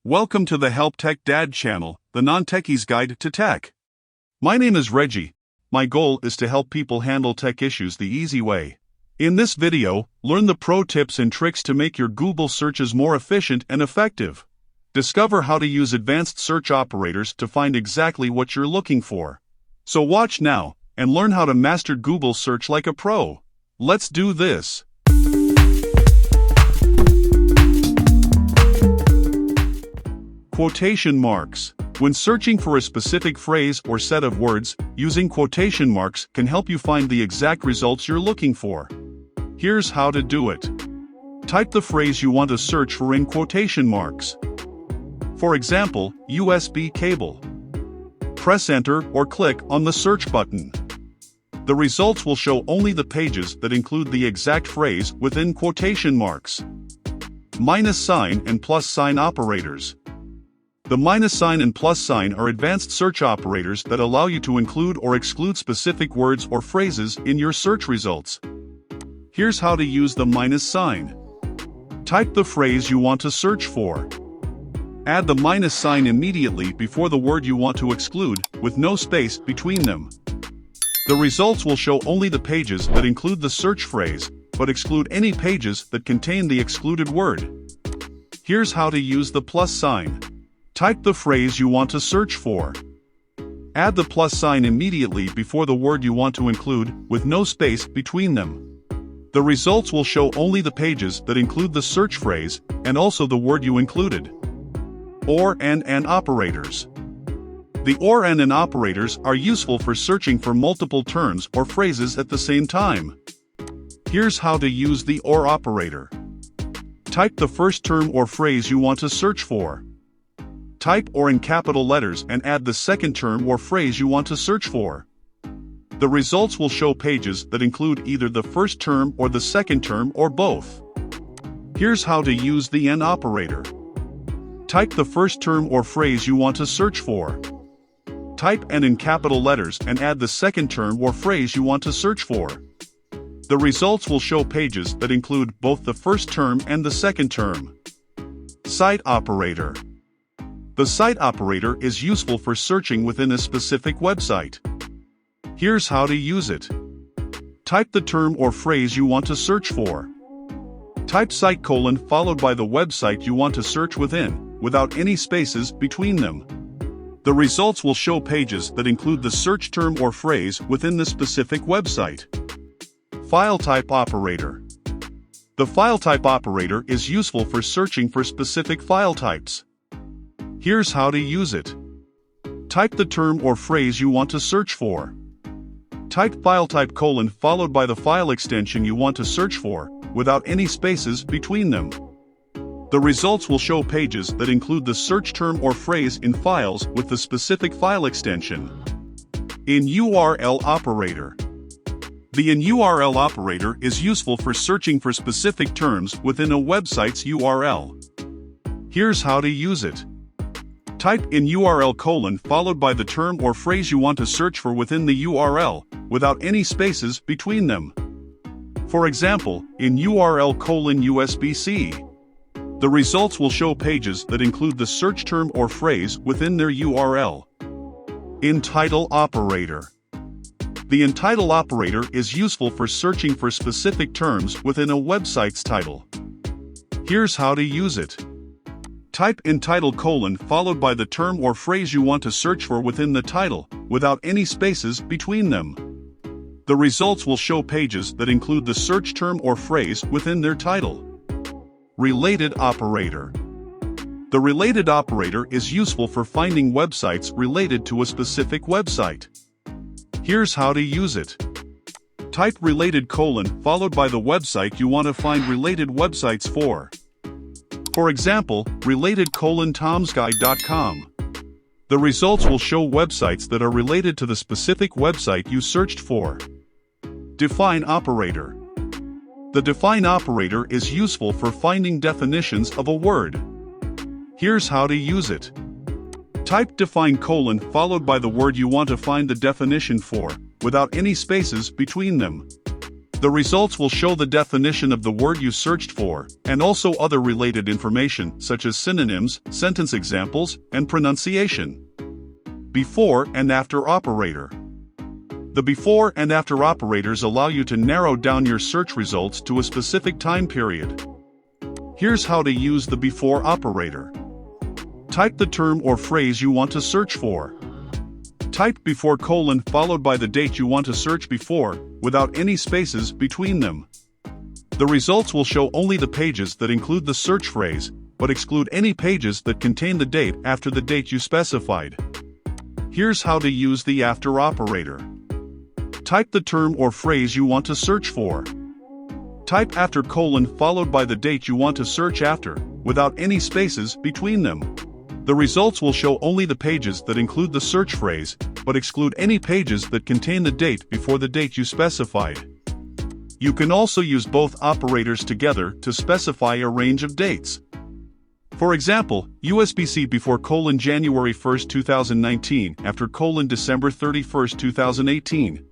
Welcome to the Help Tech Dad channel, the non-techie's guide to tech. My name is Reggie. My goal is to help people handle tech issues the easy way. In this video, learn the pro tips and tricks to make your Google searches more efficient and effective. Discover how to use advanced search operators to find exactly what you're looking for. So watch now, and learn how to master Google search like a pro. Let's do this. Quotation marks. When searching for a specific phrase or set of words, using quotation marks can help you find the exact results you're looking for. Here's how to do it. Type the phrase you want to search for in quotation marks. For example, USB cable. Press Enter or click on the search button. The results will show only the pages that include the exact phrase within quotation marks. Minus sign and plus sign operators. The minus sign and plus sign are advanced search operators that allow you to include or exclude specific words or phrases in your search results. Here's how to use the minus sign. Type the phrase you want to search for. Add the minus sign immediately before the word you want to exclude, with no space between them. The results will show only the pages that include the search phrase, but exclude any pages that contain the excluded word. Here's how to use the plus sign. Type the phrase you want to search for. Add the plus sign immediately before the word you want to include, with no space between them. The results will show only the pages that include the search phrase, and also the word you included. Or and operators. The or and operators are useful for searching for multiple terms or phrases at the same time. Here's how to use the or operator. Type the first term or phrase you want to search for. Type or in capital letters and add the second term or phrase you want to search for. The results will show pages that include either the first term or the second term or both. Here's how to use the and operator. Type the first term or phrase you want to search for. Type and in capital letters and add the second term or phrase you want to search for. The results will show pages that include both the first term and the second term. Cite operator. The cite operator is useful for searching within a specific website. Here's how to use it. Type the term or phrase you want to search for. Type cite : followed by the website you want to search within, without any spaces between them. The results will show pages that include the search term or phrase within the specific website. FileType operator. The FileType operator is useful for searching for specific file types. Here's how to use it. Type the term or phrase you want to search for. Type FileType : followed by the file extension you want to search for, without any spaces between them. The results will show pages that include the search term or phrase in files with the specific file extension. InUrl operator. The InUrl operator is useful for searching for specific terms within a website's URL. Here's how to use it. Type InUrl : followed by the term or phrase you want to search for within the URL, without any spaces between them. For example, InUrl :USB-C. The results will show pages that include the search term or phrase within their URL. InTitle operator. The InTitle operator is useful for searching for specific terms within a website's title. Here's how to use it. Type InTitle : followed by the term or phrase you want to search for within the title, without any spaces between them. The results will show pages that include the search term or phrase within their title. Related operator. The related operator is useful for finding websites related to a specific website. Here's how to use it. Type related : followed by the website you want to find related websites for. For example, related:tomsguide.com. The results will show websites that are related to the specific website you searched for. Define operator. The define operator is useful for finding definitions of a word. Here's how to use it. Type define : followed by the word you want to find the definition for, without any spaces between them. The results will show the definition of the word you searched for, and also other related information such as synonyms, sentence examples, and pronunciation. Before and after operator. The before and after operators allow you to narrow down your search results to a specific time period. Here's how to use the before operator. Type the term or phrase you want to search for. Type before colon followed by the date you want to search before, without any spaces between them. The results will show only the pages that include the search phrase, but exclude any pages that contain the date after the date you specified. Here's how to use the after operator. Type the term or phrase you want to search for. Type after colon followed by the date you want to search after, without any spaces between them. The results will show only the pages that include the search phrase, but exclude any pages that contain the date before the date you specified. You can also use both operators together to specify a range of dates. For example, USBC before colon January 1, 2019 after colon December 31, 2018.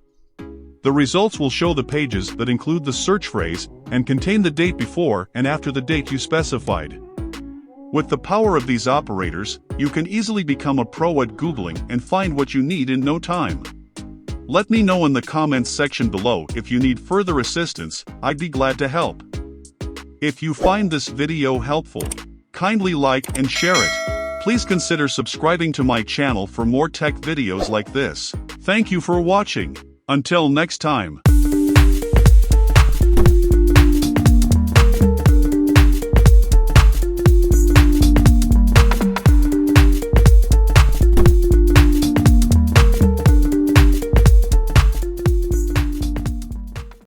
The results will show the pages that include the search phrase and contain the date before and after the date you specified. With the power of these operators, you can easily become a pro at Googling and find what you need in no time. Let me know in the comments section below if you need further assistance. I'd be glad to help. If you find this video helpful, kindly like and share it. Please consider subscribing to my channel for more tech videos like this. Thank you for watching. Until next time.